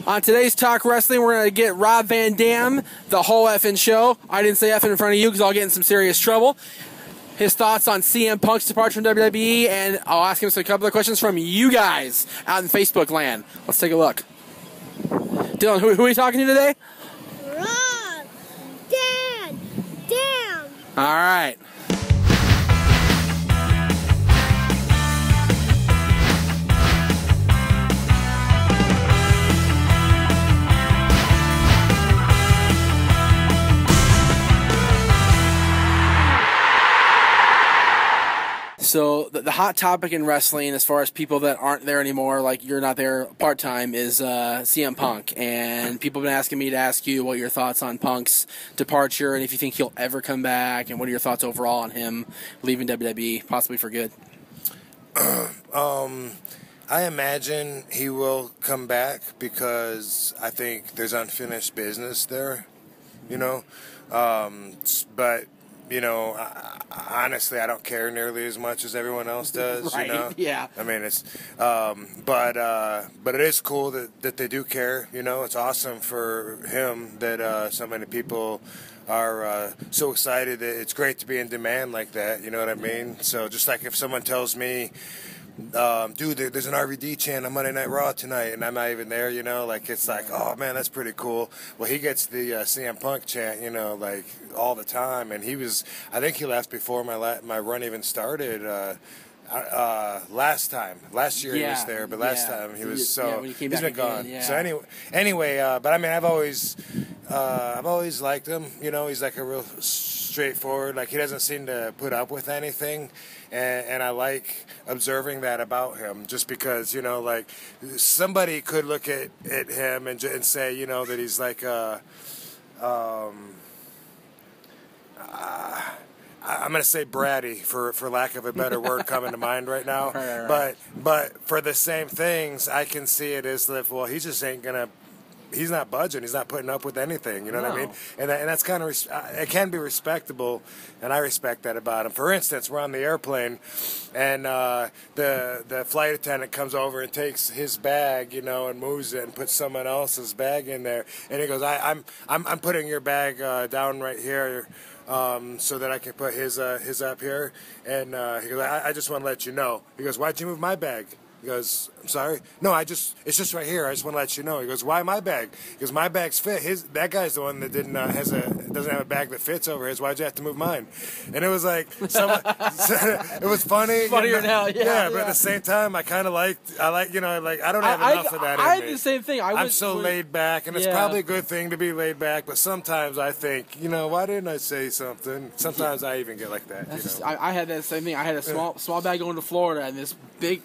On today's Talk Wrestling, we're going to get Rob Van Dam, the whole effing show. I didn't say effing in front of you because I'll get in some serious trouble. His thoughts on CM Punk's departure from WWE, and I'll ask him a couple of questions from you guys out in Facebook land. Let's take a look. Dylan, who are you talking to today? Rob Van Dam. All right. So the hot topic in wrestling, as far as people that aren't there anymore, like you're not there part-time, is CM Punk. And people have been asking me to ask you what your thoughts on Punk's departure and if you think he'll ever come back, and what are your thoughts overall on him leaving WWE, possibly for good? I imagine he will come back because I think there's unfinished business there, you know. But you know, honestly, I don't care nearly as much as everyone else does. Right. You know? Yeah. I mean, it's, but it is cool that they do care. You know, it's awesome for him that so many people are so excited. That it's great to be in demand like that. You know what I mean? So just like if someone tells me, dude, there's an RVD chant on Monday Night Raw tonight, and I'm not even there, you know, like, it's like, oh, man, that's pretty cool. Well, he gets the CM Punk chant, you know, like, all the time, and I think he left before my run even started, last year he was there, but last time he was, so he's been gone. Yeah. So anyway, but I mean, I've always liked him, you know. He's like a real straightforward, like, he doesn't seem to put up with anything, and I like observing that about him, just because, you know, like, somebody could look at him and say, you know, that he's like I'm going to say bratty, for lack of a better word coming to mind right now. Right. But for the same things, I can see it as if, well, he just ain't going to, he's not budging. He's not putting up with anything. You know what I mean? And that's kind of, it can be respectable, and I respect that about him. For instance, we're on the airplane, and the flight attendant comes over and takes his bag, you know, and moves it and puts someone else's bag in there. And he goes, I'm putting your bag down right here, so that I can put his up here. And he goes, I just want to let you know. He goes, why'd you move my bag? He goes, I'm sorry? No, it's just right here. I just want to let you know. He goes, why my bag? Because my bag's fit. That guy's the one that doesn't have a bag that fits over his. Why'd you have to move mine? And it was like, it was funny. Funnier now, yeah. But at the same time, I like, you know, like, I don't have enough of that in me. I had the same thing. I'm so laid back, and it's probably a good thing to be laid back, but sometimes I think, you know, why didn't I say something? Sometimes I even get like that. I had that same thing. I had a small bag going to Florida, and this big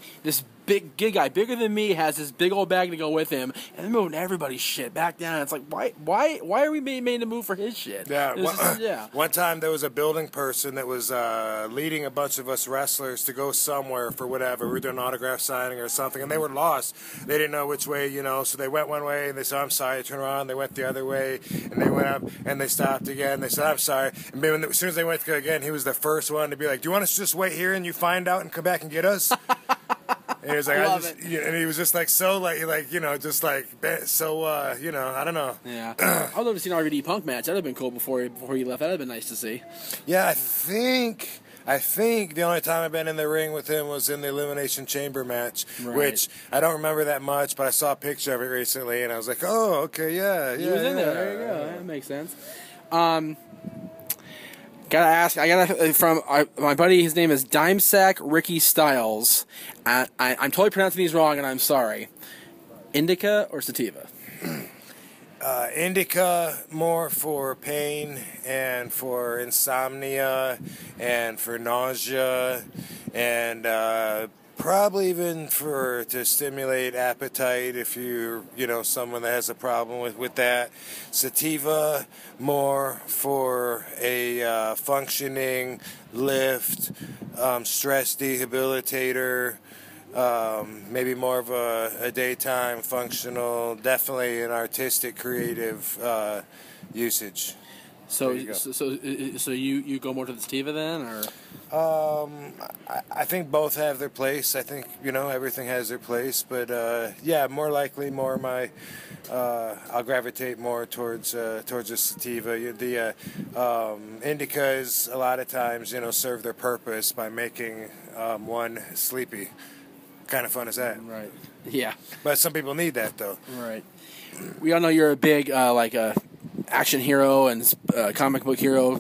gig guy, bigger than me, has this big old bag to go with him, and they're moving everybody's shit back down. It's like, why are we made to move for his shit? Yeah. One time there was a building person that was leading a bunch of us wrestlers to go somewhere for whatever. We were doing autograph signing or something, and they were lost. They didn't know which way, you know, so they went one way, and they said, I'm sorry, turn around. They went the other way, and they went up, and they stopped again. They said, I'm sorry. And as soon as they went to go again, he was the first one to be like, do you want us to just wait here and you find out and come back and get us? And he was like, and he was just like, so like, you know, just like, so, you know, I don't know. Yeah. I'd love to see an RVD Punk match. That'd have been cool before he left. That'd have been nice to see. Yeah, I think the only time I've been in the ring with him was in the Elimination Chamber match, which I don't remember that much, but I saw a picture of it recently, and I was like, oh, okay, yeah. He was in there. There you go. That makes sense. Gotta ask, from my buddy, his name is Dimesack Ricky Styles. I'm totally pronouncing these wrong, and I'm sorry. Indica or sativa? Indica, more for pain and for insomnia and for nausea, and probably even to stimulate appetite if you're, you know, someone that has a problem with that. Sativa, more for a functioning lift, stress debilitator, maybe more of a daytime functional, definitely an artistic, creative usage. So, There you go. so you go more to the sativa then, or? I think both have their place. I think everything has their place, but yeah, more likely, more my I'll gravitate more towards the sativa. The indicas a lot of times serve their purpose by making one sleepy. Kind of fun is that? Right. Yeah. But some people need that though. Right. We all know you're a big action hero and comic book hero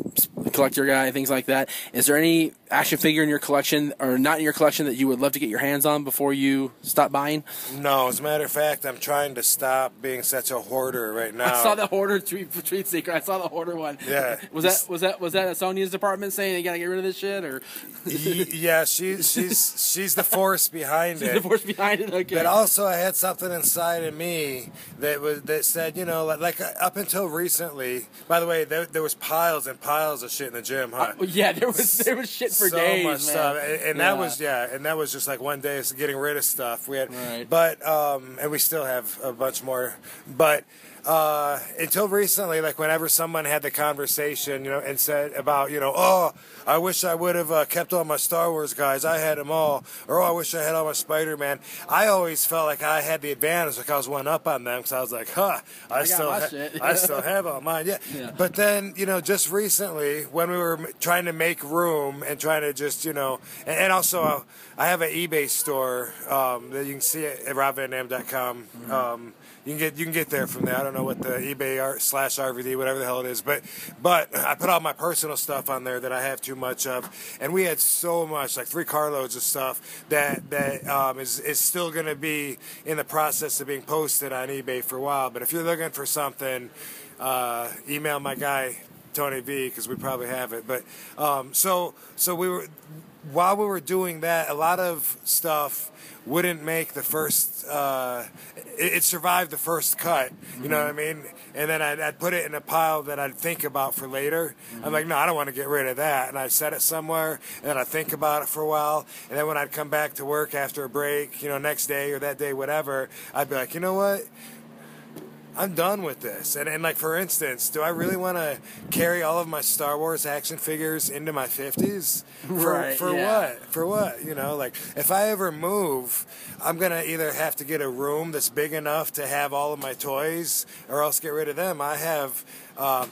collector guy, things like that. Is there any action figure in your collection, or not in your collection, that you would love to get your hands on before you stop buying? No, as a matter of fact, I'm trying to stop being such a hoarder right now. I saw the hoarder TweetSecret. I saw the hoarder one. Yeah. was that at Sonya's department saying you gotta get rid of this shit, or? Yeah, she's the force behind it. The force behind it. Okay. But also, I had something inside of me that said, like up until recently. By the way, there was piles and piles of shit in the gym, huh? Yeah, there was shit for so days, much man. stuff, and that was just like one day, so getting rid of stuff. We had, right. But and we still have a bunch more, but. Until recently, like whenever someone had the conversation, and said about, oh, I wish I would have kept all my Star Wars guys. I had them all. Or, oh, I wish I had all my Spider-Man. I always felt like I had the advantage, like I was one up on them, because I was like, I still have all mine. Yeah. But then, just recently, when we were trying to make room and trying to just, and also I have an eBay store that you can see at robvandam.com. Mm-hmm. You can get there from there. I don't know what the eBay /RVD, whatever the hell it is, but I put all my personal stuff on there that I have too much of, and we had so much, like 3 carloads of stuff that is still going to be in the process of being posted on eBay for a while. But if you're looking for something, email my guy Tony V, because we probably have it. But so we were, while we were doing that, a lot of stuff wouldn't make the first, it survived the first cut, you know what I mean? And then I'd put it in a pile that I'd think about for later. I'm like, no, I don't want to get rid of that. And I'd set it somewhere, and then I'd think about it for a while. And then when I'd come back to work after a break, next day or that day, whatever, I'd be like, you know what? I'm done with this. And like, for instance, do I really want to carry all of my Star Wars action figures into my 50s? For what? For what? Like, if I ever move, I'm going to either have to get a room that's big enough to have all of my toys, or else get rid of them. I have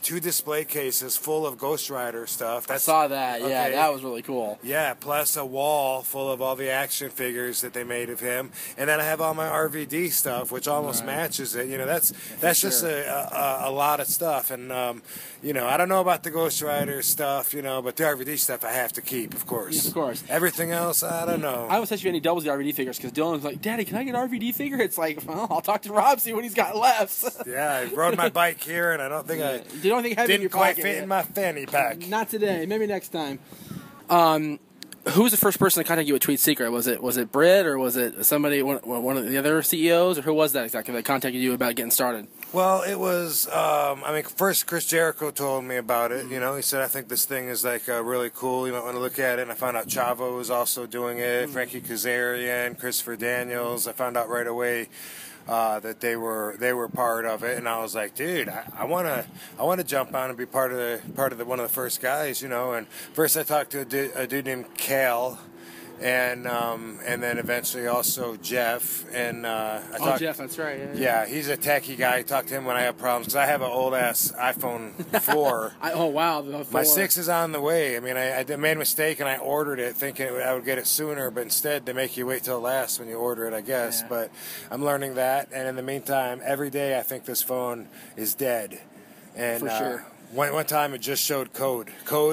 2 display cases full of Ghost Rider stuff. I saw that. Okay. Yeah, that was really cool. Yeah, plus a wall full of all the action figures that they made of him, and then I have all my RVD stuff, which almost matches it. That's just a lot of stuff, and I don't know about the Ghost Rider stuff, but the RVD stuff I have to keep, of course. Yeah, of course. Everything else, I don't know. I always ask you any doubles the RVD figures, because Dylan's like, Daddy, can I get an RVD figure? It's like, well, I'll talk to Rob, see what he's got left. Yeah, I rode my bike here, and I don't think you don't think didn't quite fit in my fanny pack. Not today. Maybe next time. Who was the first person to contact you at TweetSecret? Was it Britt, or was it somebody, one of the other CEOs, or who was that exactly that contacted you about getting started? Well, it was, first Chris Jericho told me about it. He said, I think this thing is like really cool. You might want to look at it. And I found out Chavo was also doing it. Frankie Kazarian, Christopher Daniels. I found out right away that they were part of it, and I was like, dude, I want to jump on and be part of the one of the first guys, And first I talked to a dude named Cal, and then eventually also Jeff, and Jeff, that's right. Yeah, he's a techie guy. I talk to him when I have problems, because I have an old ass iPhone 4. Oh wow, the 4. My 6 is on the way. I mean, I made a mistake and I ordered it thinking I would get it sooner, but instead they make you wait till last when you order it, I guess. Yeah. But I'm learning that, and in the meantime, every day I think this phone is dead. And for sure. One time it just showed code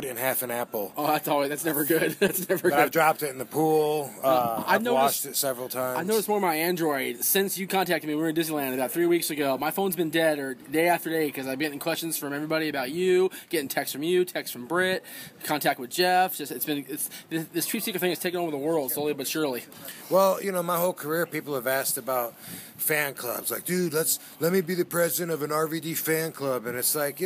and half an apple. Oh, that's never good. That's never good. I've dropped it in the pool. I've washed it several times. I noticed more of my Android since you contacted me. We were in Disneyland about 3 weeks ago. My phone's been dead or day after day because I've been getting questions from everybody about you, getting texts from you, texts from Britt, contact with Jeff. This TweetSecret thing has taken over the world slowly but surely. Well, my whole career, people have asked about fan clubs. Like, dude, let me be the president of an RVD fan club, and it's like,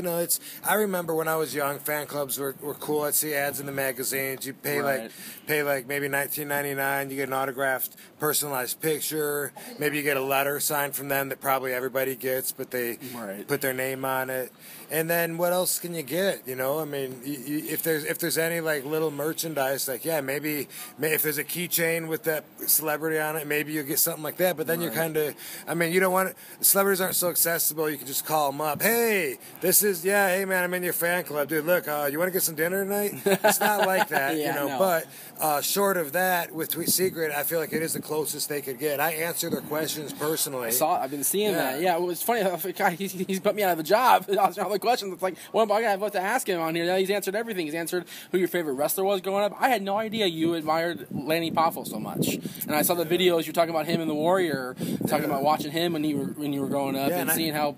I remember when I was young, fan clubs were cool. I'd see ads in the magazines. You pay like maybe $19.99. You get an autographed, personalized picture. Maybe you get a letter signed from them that probably everybody gets, but they put their name on it. And then what else can you get? You know, I mean, if there's any like little merchandise, like maybe if there's a keychain with that celebrity on it, maybe you get something like that. But then you're kind of, I mean, you don't want it. Celebrities aren't so accessible. You can just call them up. Hey, hey man, I'm in your fan club, dude. Look, you want to get some dinner tonight? It's not like that, you know. No. But short of that, with TweetSecret, I feel like it is the closest they could get. I answer their questions personally. I've been seeing that. Yeah, it was funny. God, he's put me out of a job. All the questions. It's like, well, I got to ask him on here. Now he's answered everything. He's answered who your favorite wrestler was growing up. I had no idea you admired Lanny Poffo so much. And I saw the videos. You're talking about him and the Warrior, talking about watching him when you were growing up and seeing how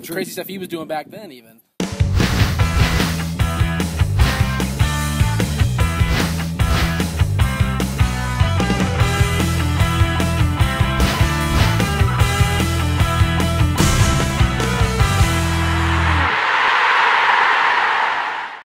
crazy stuff he was doing back then, even.